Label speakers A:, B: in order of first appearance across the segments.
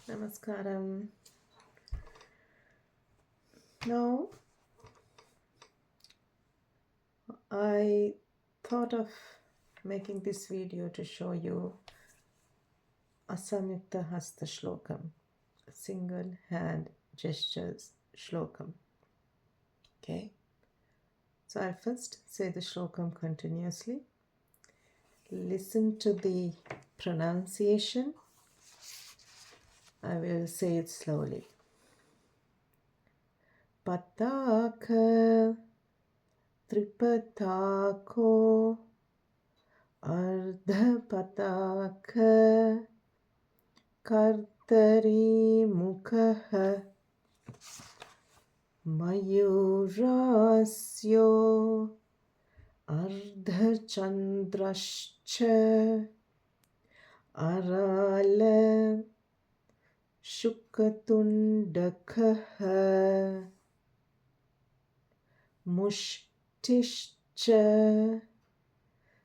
A: Namaskaram. Now, I thought of making this video to show you Asamyutha Hastha Shlokam, single hand gestures Shlokam. Okay, so I'll first say the Shlokam continuously. Listen to the pronunciation. I will say it slowly. Pataka Tripatako Ardhapataka Kartari Mukha Mayurasyo Ardhachandrascha Arala Shukatundakha Mushtischa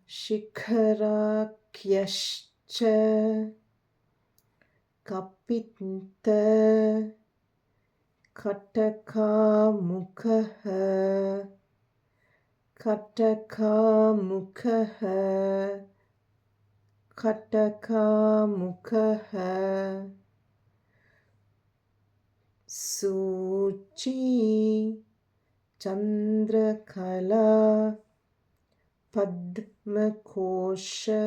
A: Shikharakyascha Kapita Kataka Mukha Suchi Chandrakala Padmakosha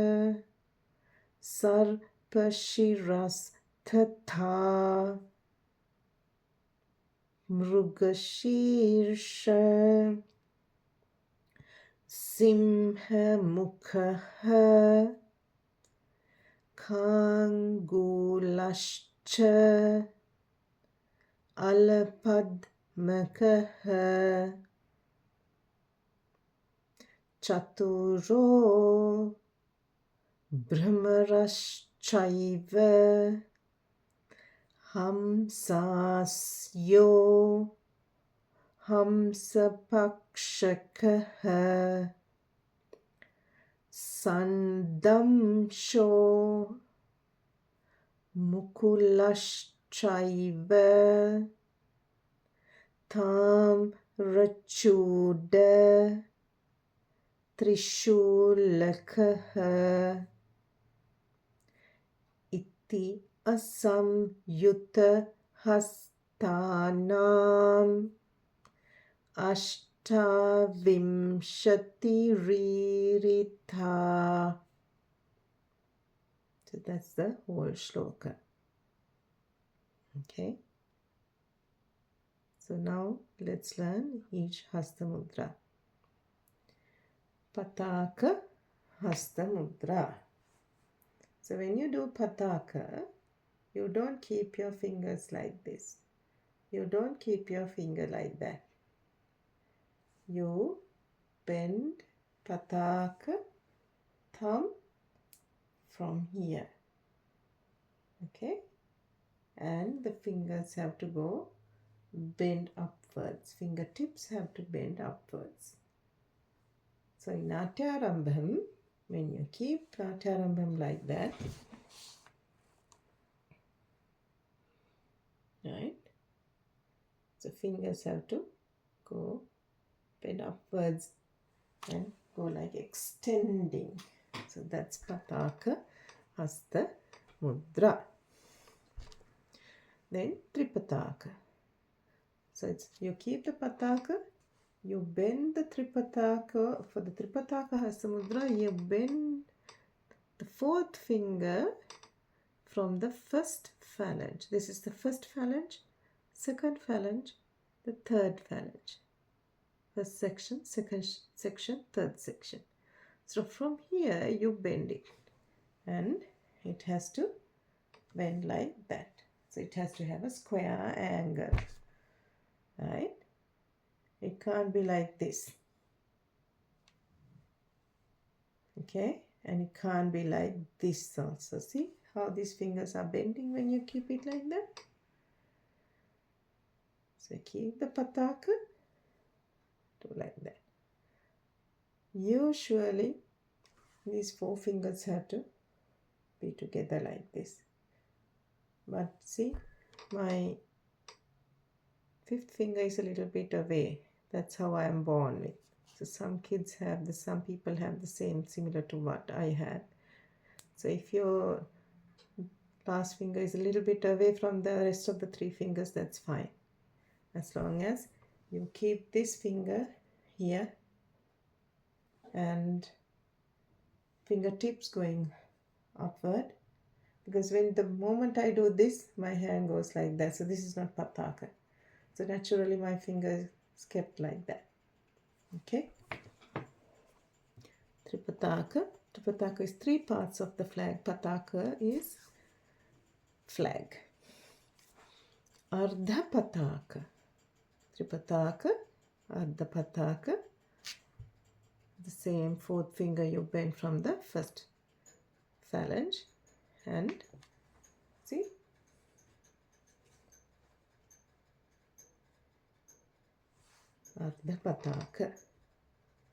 A: Sarpashiras Tatha Mrugashirsha Simha Mukha Kangulascha Alapadmakaha Chaturo Brahmaraschaiva Hamsasyo Hamsapakshakaha Sandamsho Mukulaschaiva Tam Rachuda Trishulakaha Iti Asamyutha Hastanam Ashtavimshati Ririta. So that's the whole shloka. Okay. So now let's learn each Hasta Mudra. Pataka Hasta Mudra. So when you do Pataka, you don't keep your fingers like this. You don't keep your finger like that. You bend Pataka thumb from here. Okay? And the fingers have to go bend upwards. Fingertips have to bend upwards. So in Natyarambham, when you keep Natyarambham like that, right? So fingers have to go bend upwards and go like extending. So that's Pataka Hasta Mudra. Then Tripataka. So it's you keep the Pataka, you bend the Tripataka. For the Tripataka Hasta Mudra, you bend the fourth finger from the first phalange. This is the first phalange, second phalange, the third phalange. First section, second section, third section. So from here you bend it and it has to bend like that. So it has to have a square angle, right? It can't be like this. Okay, and it can't be like this also. See how these fingers are bending when you keep it like that? So keep the Pataka, do like that. Usually these four fingers have to be together like this. But see, my fifth finger is a little bit away. That's how I am born with. So some kids have this, some people have the same, similar to what I had. So if your last finger is a little bit away from the rest of the three fingers, that's fine. As long as you keep this finger here and fingertips going upward, because when the moment I do this, my hand goes like that. So this is not pataka. So naturally my finger is kept like that. Okay. Tripataka. Tripataka is three parts of the flag. Pataka is flag. Ardha pataka. Tripataka, ardha pataka. The same fourth finger you bend from the first phalange and see, ardha pataka.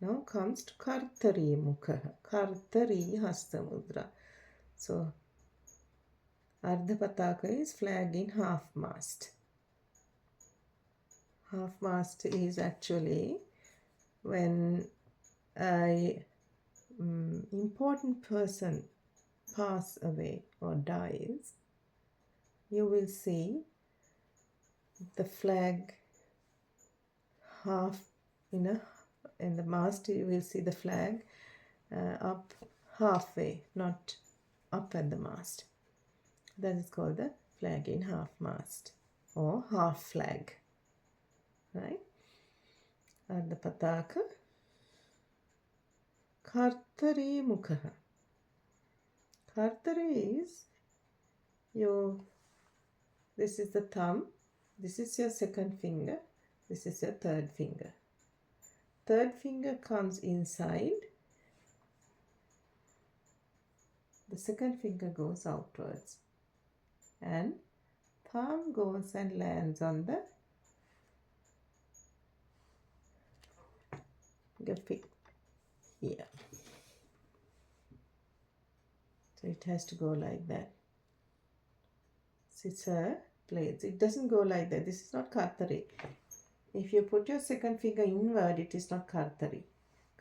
A: Now comes to Kartari Mukha, Kartari Hastha Mudra. So ardha pataka is flag in half mast. Half mast is actually when a important person pass away or dies, you will see the flag half in the mast. You will see the flag up halfway, not up at the mast. That is called the flag in half mast or half flag, right? Ardha pataka. Kartari Mukha. Kartari is this is the thumb, this is your second finger, this is your third finger. Third finger comes inside, the second finger goes outwards, and thumb goes and lands on the finger here. So it has to go like that. It's a blade. It doesn't go like that. This is not Kartari. If you put your second finger inward, it is not Kartari.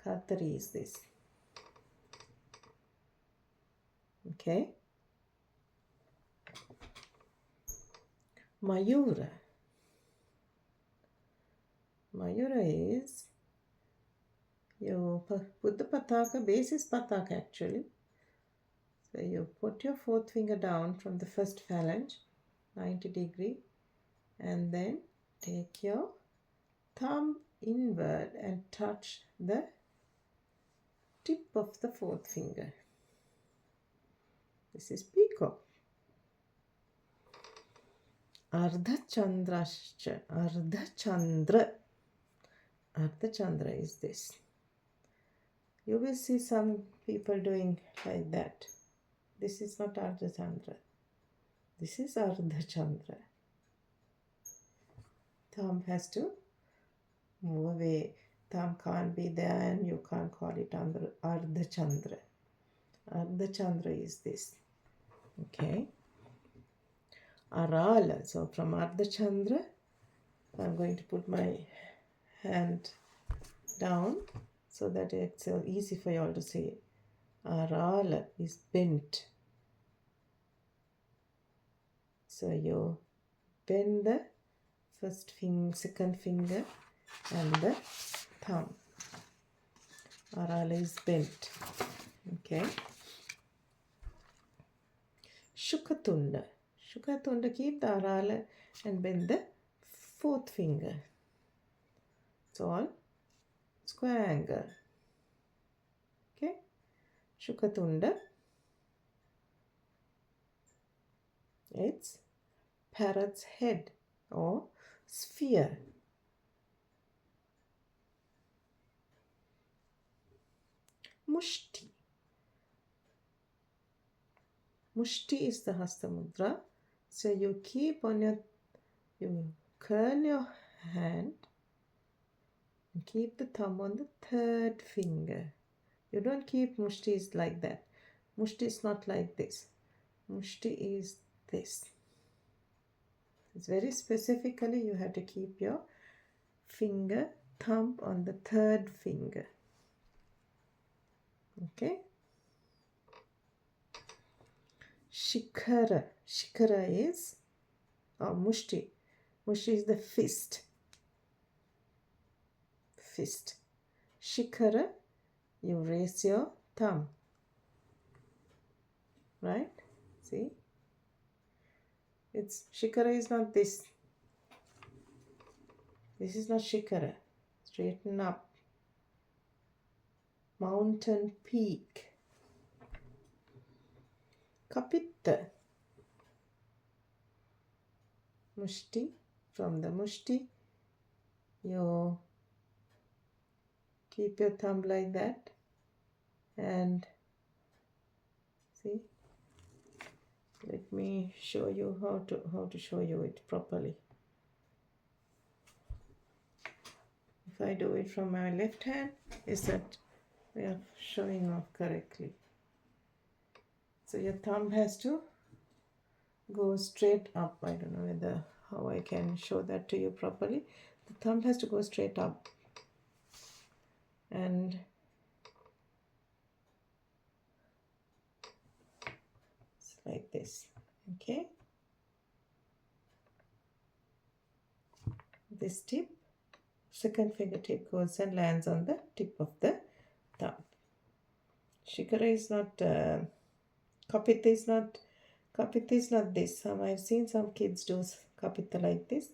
A: Kartari is this. Okay. Mayura. Mayura is, you put the pataka, base is pataka actually. So you put your fourth finger down from the first phalange, 90 degree, and then take your thumb inward and touch the tip of the fourth finger. This is peacock. Ardha Chandrascha. Ardha Chandra. Ardha Chandra is this. You will see some people doing like that. This is not Ardha Chandra. This is Ardha Chandra. Thumb has to move away. Thumb can't be there and you can't call it Ardha Chandra. Ardha Chandra is this. Okay. Arala. So from Ardha Chandra, I'm going to put my hand down so that it's easy for you all to see. Arala is bent. So you bend the first finger, second finger and the thumb. Arala is bent. Okay. Shukatunda. Shukatunda, keep the arala and bend the fourth finger. It's all square angle. Okay. Shukatunda. It's parrot's head or sphere. Mushti. Mushti is the Hasta Mudra. So you keep on you curl your hand and keep the thumb on the third finger. You don't keep mushtis like that. Mushti is not like this. Mushti is this. It's very specifically you have to keep your thumb on the third finger. Okay. Shikara. Shikara is mushti. Mushti is the fist. Fist. Shikara, you raise your thumb. Right? See? Shikara is not this. This is not Shikara. Straighten up. Mountain peak. Kapitta. Mushti. From the mushti, you keep your thumb like that. And see, let me show you how to show you it properly. If I do it from my left hand, is that we are showing off correctly. So your thumb has to go straight up. I don't know how I can show that to you properly. The thumb has to go straight up. And it's like this. Okay. This tip, second fingertip goes and lands on the tip of the thumb. Shikara is not, kapita is not this. I've seen some kids do kapita like this.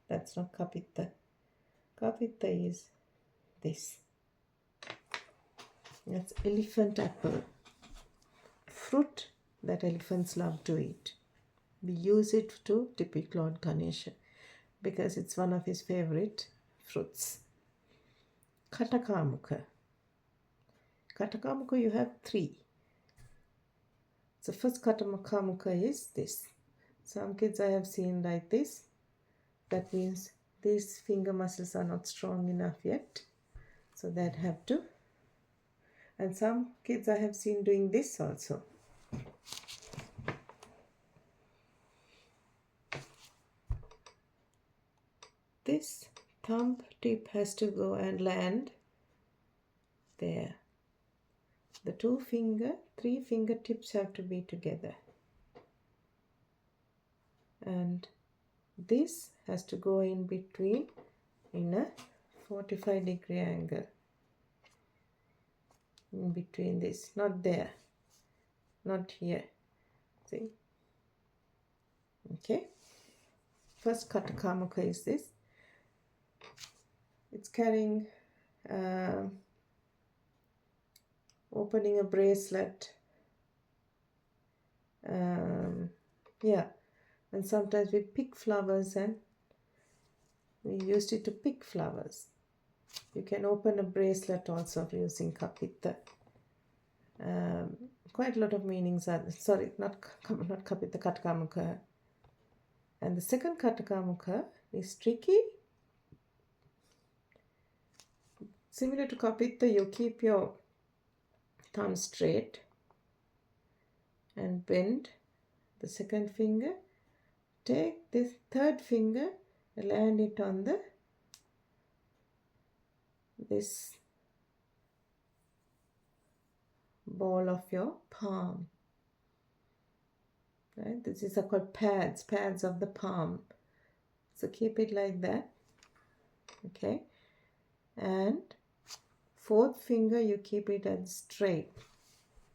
A: That's not kapita. Kapita is this. That's elephant apple. Fruit that elephants love to eat. We use it to depict Lord Ganesha because it's one of his favorite fruits. Katakamukha. Katakamukha, you have 3. So first Katakamukha is this. Some kids I have seen like this. That means these finger muscles are not strong enough yet. So that have to. And some kids I have seen doing this also. This thumb tip has to go and land there. The 3 fingertips have to be together. And this has to go in between in a 45-degree angle. In between this, not there, not here. See? Okay. First Katakamukha is this. It's carrying opening a bracelet. Yeah. And sometimes we pick flowers and we used it to pick flowers. You can open a bracelet also using kapita. Quite a lot of meanings are, sorry, not kapita, Katakamukha. And the second Katakamukha is tricky. Similar to kapita, you keep your thumb straight and bend the second finger. Take this third finger and land it on this ball of your palm. Right? These are called pads of the palm. So keep it like that. Okay. And fourth finger you keep it as straight.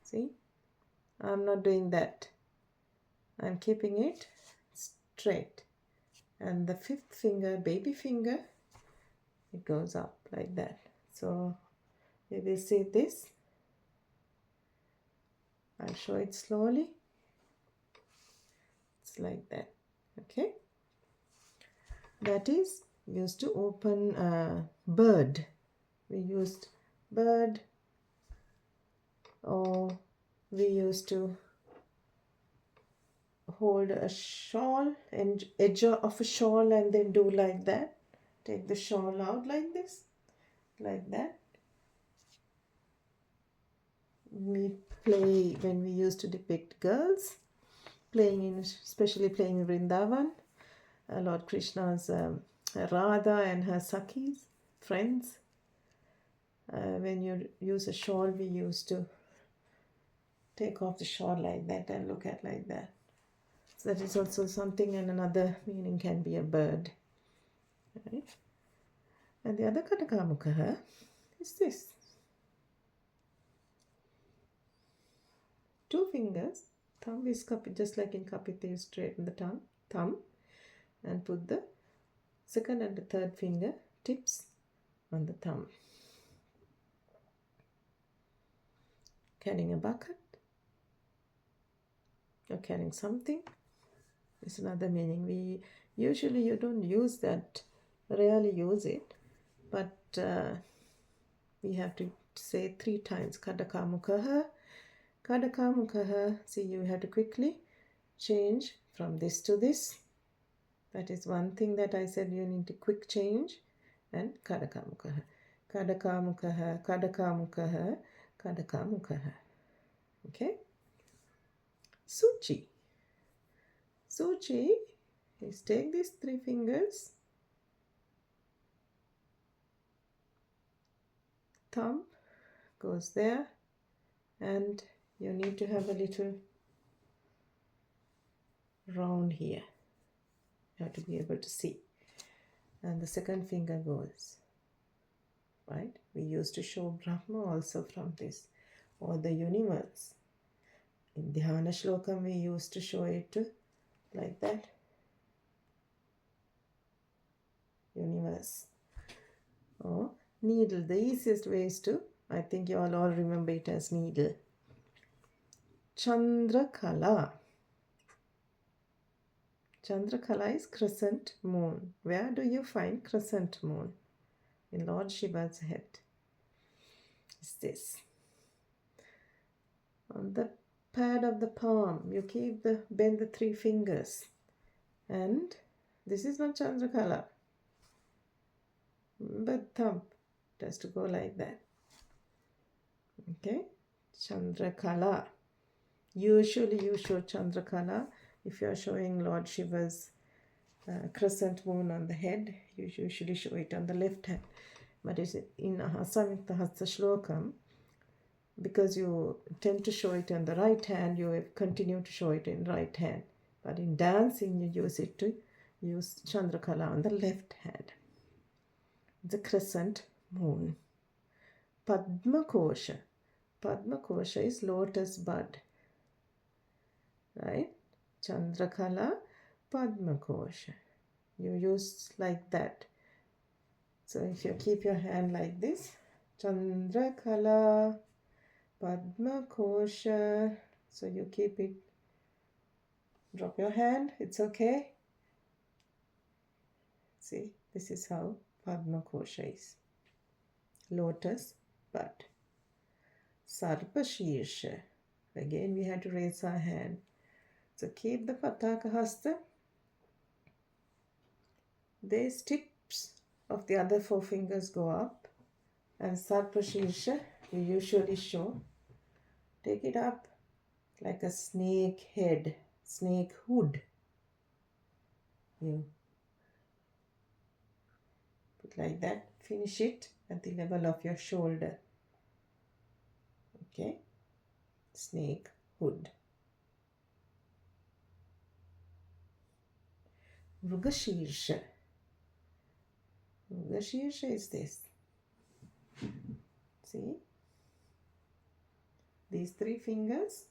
A: See? I'm not doing that. I'm keeping it straight. And the fifth finger, baby finger, it goes up like that. So we will see this. I'll show it slowly. It's like that. Okay. That is used to open bird. We used bird, or we used to hold a shawl and edge of a shawl and then do like that. Take the shawl out like this, like that. We play when we used to depict girls playing especially playing in Vrindavan. Lord Krishna's Radha and her Sakhis, friends. When you use a shawl, we used to take off the shawl like that and look at like that. So that is also something, and another meaning can be a bird. Right? And the other Katakamukha is this. 2 fingers, thumb is just like in Kapita, you straighten the thumb and put the second and the third finger tips on the thumb. Carrying a bucket or carrying something is another meaning. We usually, you don't use that, rarely use it, but we have to say 3 times Kadakamukha. Kadakamukha. See, you have to quickly change from this to this. That is one thing that I said, you need to quick change. And Kadakamukha. Kadakamukha, Kadakamukha, Kadakamukha. Okay? Suchi. Suchi is take these 3 fingers, thumb goes there, and you need to have a little round here. You have to be able to see. And the second finger goes. Right? We used to show Brahma also from this, or the universe. In Dhyana Shlokam, we used to show it like that. Universe. Or needle. The easiest way is to, I think you all remember it as needle. Chandrakala. Chandrakala is crescent moon. Where do you find crescent moon? In Lord Shiva's head. Is this. On the pad of the palm, you bend the 3 fingers. And this is not Chandrakala, but thumb. It has to go like that. Okay? Chandrakala. Usually you show Chandrakala if you are showing Lord Shiva's crescent moon on the head. You usually show it on the left hand. But in Asamyutha Hastha Shlokam, because you tend to show it on the right hand, you continue to show it in right hand. But in dancing, you use it to use Chandrakala on the left hand. The crescent moon. Padma Kosha. Padma Kosha is lotus bud. Right? Chandrakala, Padma Kosha. You use like that. So if you keep your hand like this, Chandrakala, Padma Kosha. So you keep it, drop your hand, it's okay. See, this is how Padma Kosha is. Lotus bud. Sarpa Shirsha. Again we had to raise our hand. So keep the Pataka Hasta. These tips of the other 4 fingers go up. And Sarpa Shirsha, you usually show. Take it up like a snake head, snake hood. You put like that. Finish it at the level of your shoulder. Okay? Snake hood. Mrugashirsha. Mrugashirsha is this. See? These 3 fingers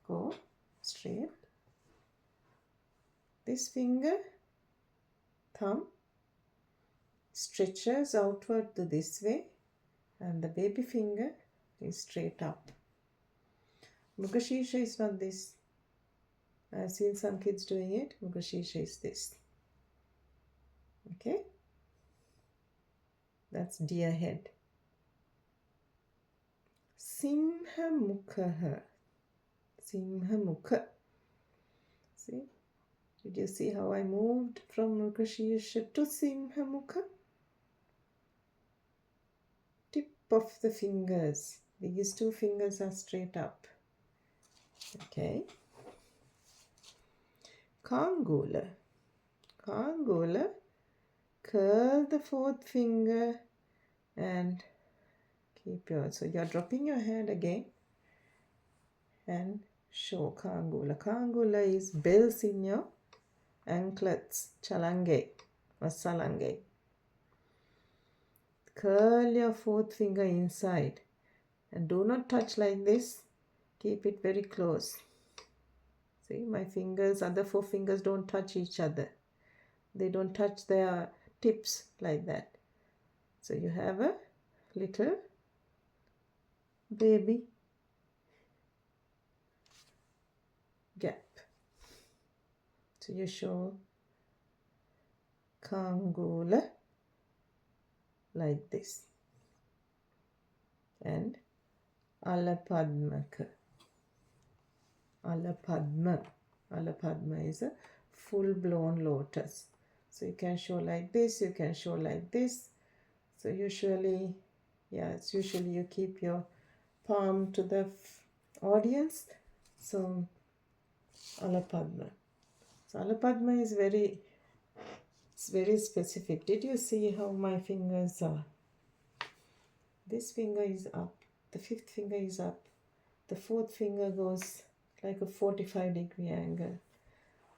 A: go straight. This finger, thumb, stretches outward to this way, and the baby finger is straight up. Mrugashirsha is not this. I've seen some kids doing it. Mrugashirsha is this. Okay? That's deer head. Simha Mukha. Simha Mukha. See? Did you see how I moved from Mrugashirsha to Simha Mukha? Tip of the fingers. These 2 fingers are straight up. Okay? Kangula. Kangula. Curl the fourth finger and keep so you're dropping your hand again and show Kangula. Kangula is bells in your anklets, chalange or salange. Curl your fourth finger inside and do not touch like this. Keep it very close. See, my fingers, other four fingers don't touch each other. They don't touch their tips like that. So you have a little baby gap. So you show Kangula like this. And Alapadmaka. Alapadma. Alapadma is a full-blown lotus. So you can show like this, you can show like this. So usually, it's usually you keep your palm to the audience. So Alapadma. So Alapadma is very specific. Did you see how my fingers are? This finger is up. The fifth finger is up. The fourth finger goes like a 45-degree angle.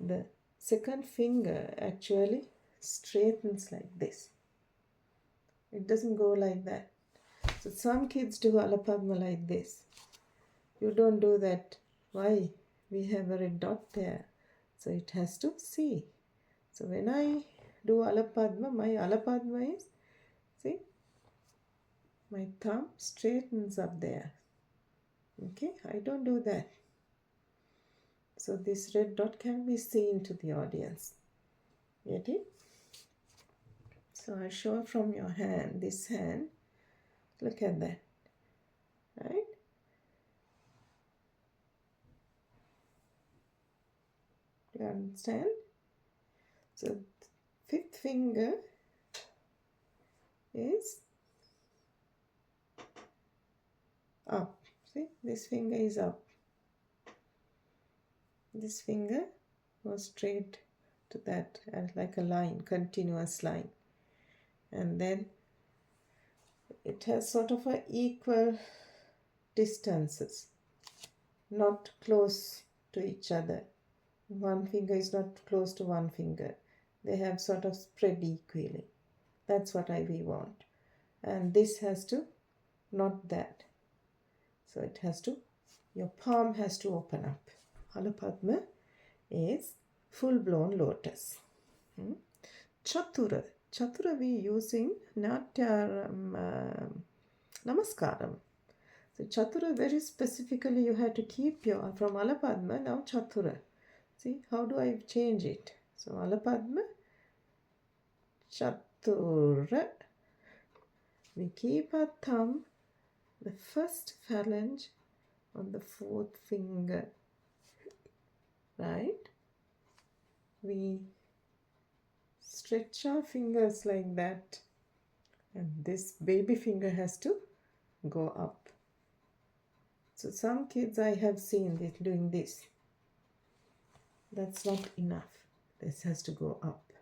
A: The second finger actually straightens like this. It doesn't go like that. So some kids do Alapadma like this. You don't do that. Why? We have a red dot there. So it has to see. So when I do Alapadma, my Alapadma is, see, my thumb straightens up there. Okay, I don't do that. So this red dot can be seen to the audience. Get it? So I show from your hand, this hand. Look at that. Right? You understand? So fifth finger is up. See, this finger is up. This finger goes straight to that as like a line, continuous line. And then it has sort of a equal distances, not close to each other. One finger is not close to one finger. They have sort of spread equally. That's what we want. And this has to, not that. So it has to, your palm has to open up. Alapadma is full-blown lotus. Chatura. Chatura we use in Natya Namaskaram. So Chatura very specifically you have to keep your, from Alapadma, now Chatura. See, how do I change it? So Alapadma, Chatura. We keep our thumb, the first phalange on the fourth finger. Right? We stretch our fingers like that. And this baby finger has to go up. So some kids I have seen it doing this. That's not enough. This has to go up.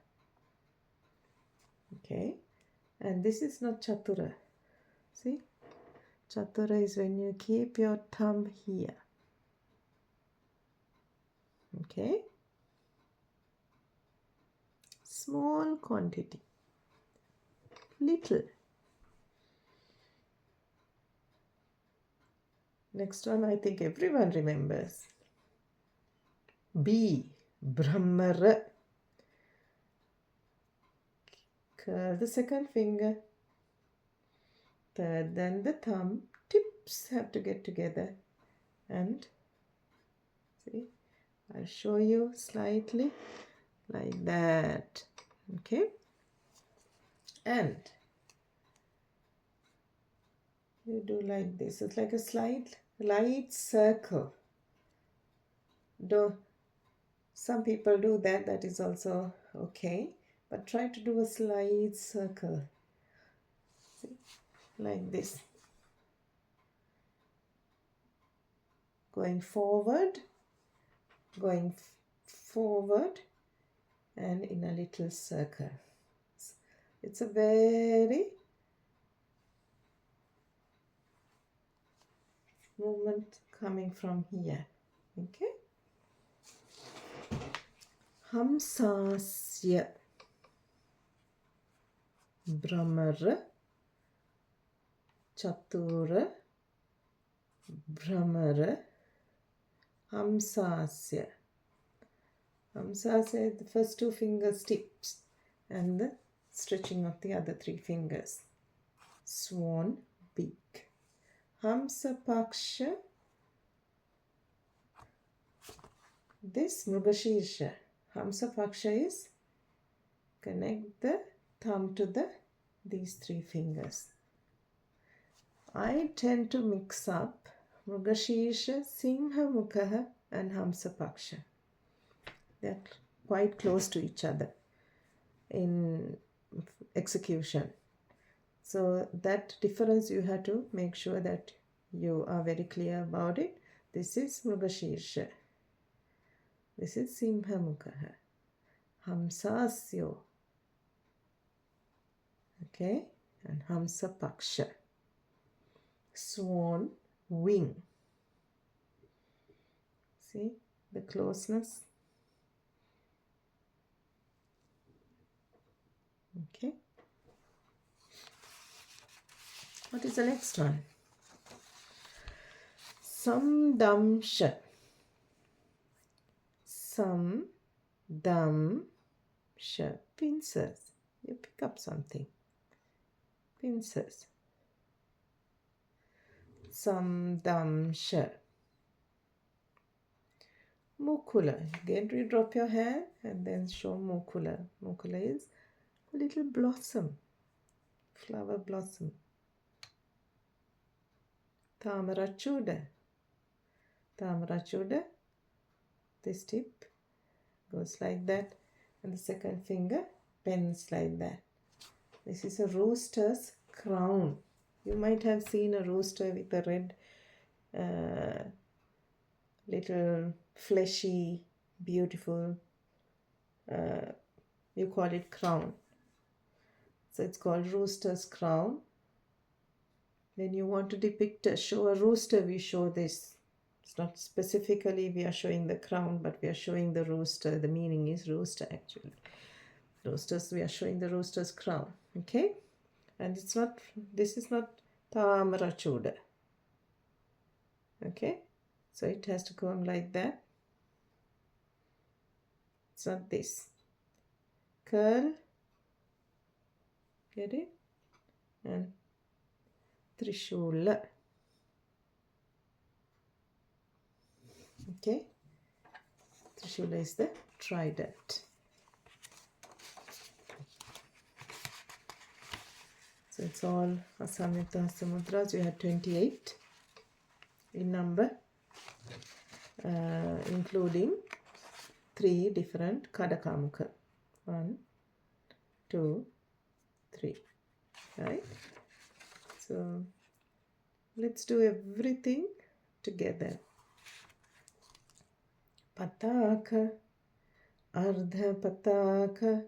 A: Okay? And this is not Chatura. See? Chatura is when you keep your thumb here. Okay? Small quantity. Little. Next one I think everyone remembers. B. Brahmara. Curl the second finger. Third, then the thumb. Tips have to get together. And see, I'll show you slightly like that. Okay? And you do like this. It's like a light circle. Some people do that. That is also okay. But try to do a slight circle. See? Like this. Going forward. Going forward. and in a little circle. It's a very movement coming from here. Okay. Hamsasya Brahmara Chatura Brahmara Hamsasya. Hamsasya, the first two fingers tips and the stretching of the other three fingers. Swan, beak. Hamsa Paksha. This Mrugashirsha. Hamsa Paksha is connect the thumb to these three fingers. I tend to mix up Mrugashirsha, Singha Mukha and Hamsa Paksha. They're quite close to each other in execution. So that difference you have to make sure that you are very clear about it. This is Mrugashirsha. This is Simha Mukha. Hamsasyo. Okay, and Hamsa Paksha. Swan, wing. See the closeness? Okay. What is the next one? Samdamsha. Samdamsha. Pincers. You pick up something. Pincers. Samdamsha. Mukula. Again, you drop your hand and then show mukula. Mukula is a little blossom. Flower blossom. Tamarachuda. Tamarachuda. This tip goes like that. And the second finger bends like that. This is a rooster's crown. You might have seen a rooster with a red, little fleshy, beautiful, you call it crown. So it's called rooster's crown. When you want to show a rooster, we show this. It's not specifically we are showing the crown, but we are showing the rooster. The meaning is rooster actually. Roosters, we are showing the rooster's crown. Okay? And it's not, this is not Tamarachuda. Okay? So it has to come like that. It's not this. Curl. Get it? And Trishula. Okay? Trishula is the trident. So it's all Asamyutha Hastha Mudras. You have 28 in number, including 3 different Kadakamukha. 1, 2, 3. Right? So let's do everything together. Pataka, Ardha Pataka.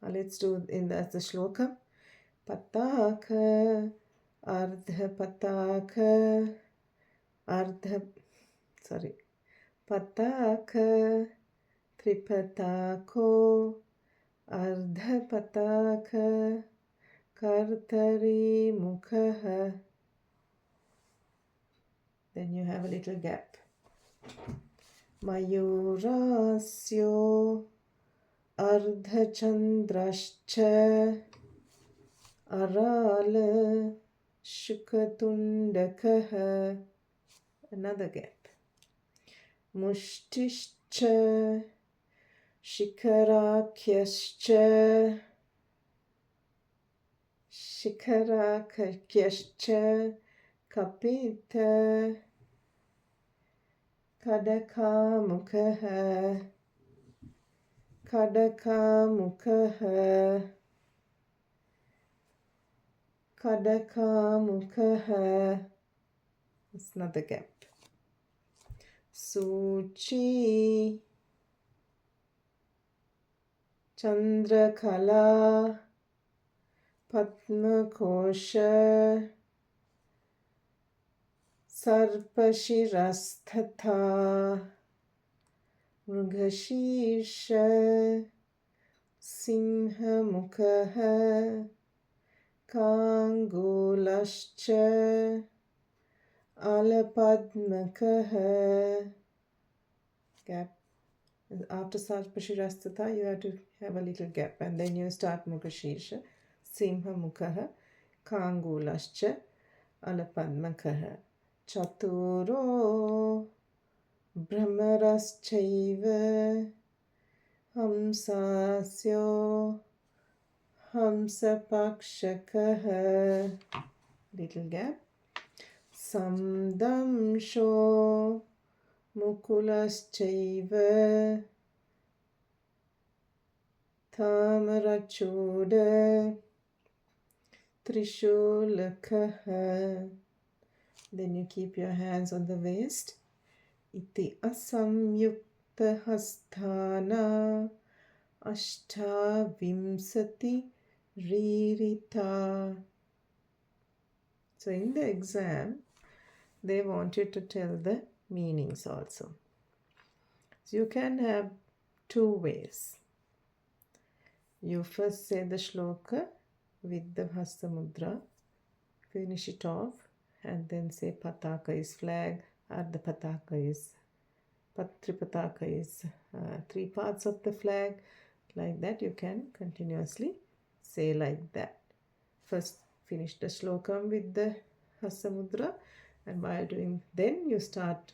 A: Let's do as the Shlokam. Pataka, Ardha Pataka, Pataka, Tripatako, Ardha Pataka, Kartari Mukha. Then you have a little gap. Mayurasyo, Ardha Chandrascha, Arala Shukatundakaha. Another gap. Mushtishcha, Shikarakyascha, Shikarakyascha, Kapita, Kadakamukaha, Kadakamukaha, Kadakamukaha. That's another gap. Suchi, Chandrakala, Padmakosha, Sarpashirasthatha, Mrugashirsha, Simhamukha, Kangulascha, Alapadmakaha. Gap. After Sarpashirasthatha, you have to have a little gap, and then you start Mukashirsha, Simhamukha, Kangulascha, Alapadmakaha. Chaturo Brahmaraschaiva Hamsasyo Hamsapakshakaha. Little gap. Samdamsho Mukulaschaiva Tamarachoda Trishulakaha. Then you keep your hands on the waist. Iti Asamyutha Hastha Vimsati Ririta. So in the exam, they want you to tell the meanings also. So you can have two ways. You first say the shloka with the Hasta Mudra, finish it off, and then say Pataka is flag, Ardha Pataka is Tripataka is three parts of the flag. Like that, you can continuously say like that. First, finish the shlokam with the Hasta Mudra, and while doing, then you start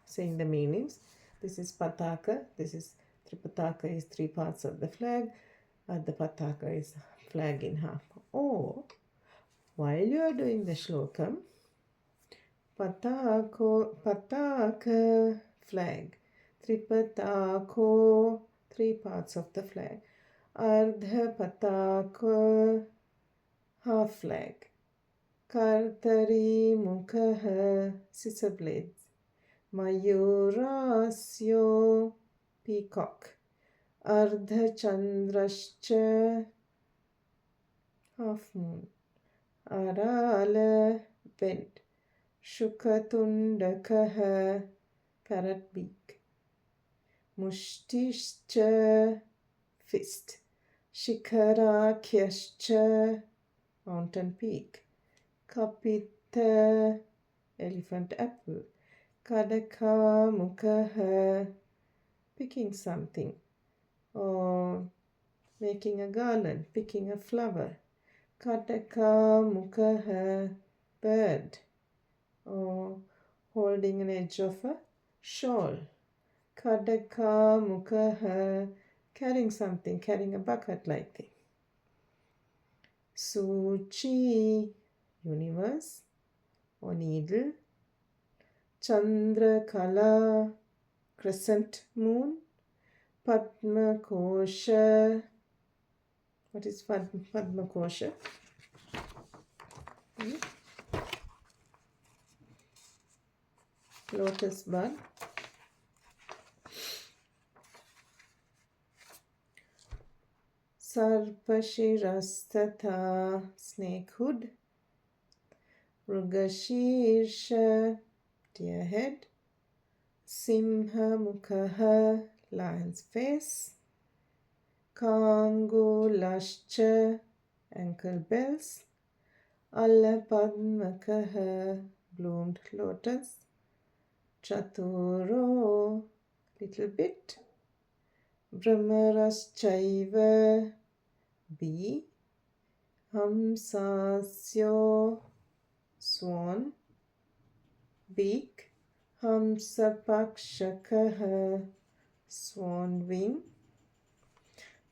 A: saying the meanings. This is Pataka, this is Tripataka is three parts of the flag, Ardha Pataka is flag in half. Or, while you are doing the shlokam, Pataka flag, Tripatako three parts of the flag, Ardha Pataka half flag, Kartari Mukha scissor blades, Mayurasyo peacock, Ardha Chandrascha half moon, Arala bent, Shukatundakaha parrot beak, Mushtishcha fist, Shikarakyascha mountain peak, Kapita elephant apple, Kadaka Mukha picking something, or making a garland, picking a flower, Kadaka Mukha bird, or holding an edge of a shawl, Kadaka Mukha carrying something, carrying a bucket like thing. Suchi universe or needle, Chandra Kala crescent moon, Padma Kosha. What is Padma Kosha? Lotus bud. Sarpashirasthatha snakehood, Mrugashirsha deer head, Simha Mukha lion's face, Kangulascha ankle bells, Alapadmakaha bloomed lotus, Chaturo little bit, Brahmaraschaiva bee, Hamsasyo swan, beak, Hamsapakshakaha swan wing,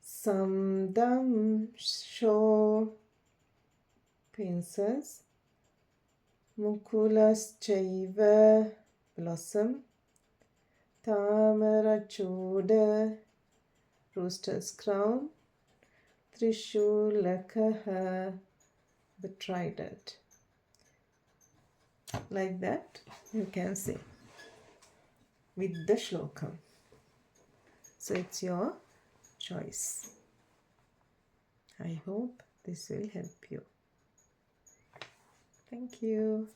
A: Samdam sho pincers, Mukulaschaiva blossom, Tamarachoda rooster's crown, Trishulakaha the trident. Like that you can say with the shlokam. So it's your choice. I hope this will help you. Thank you.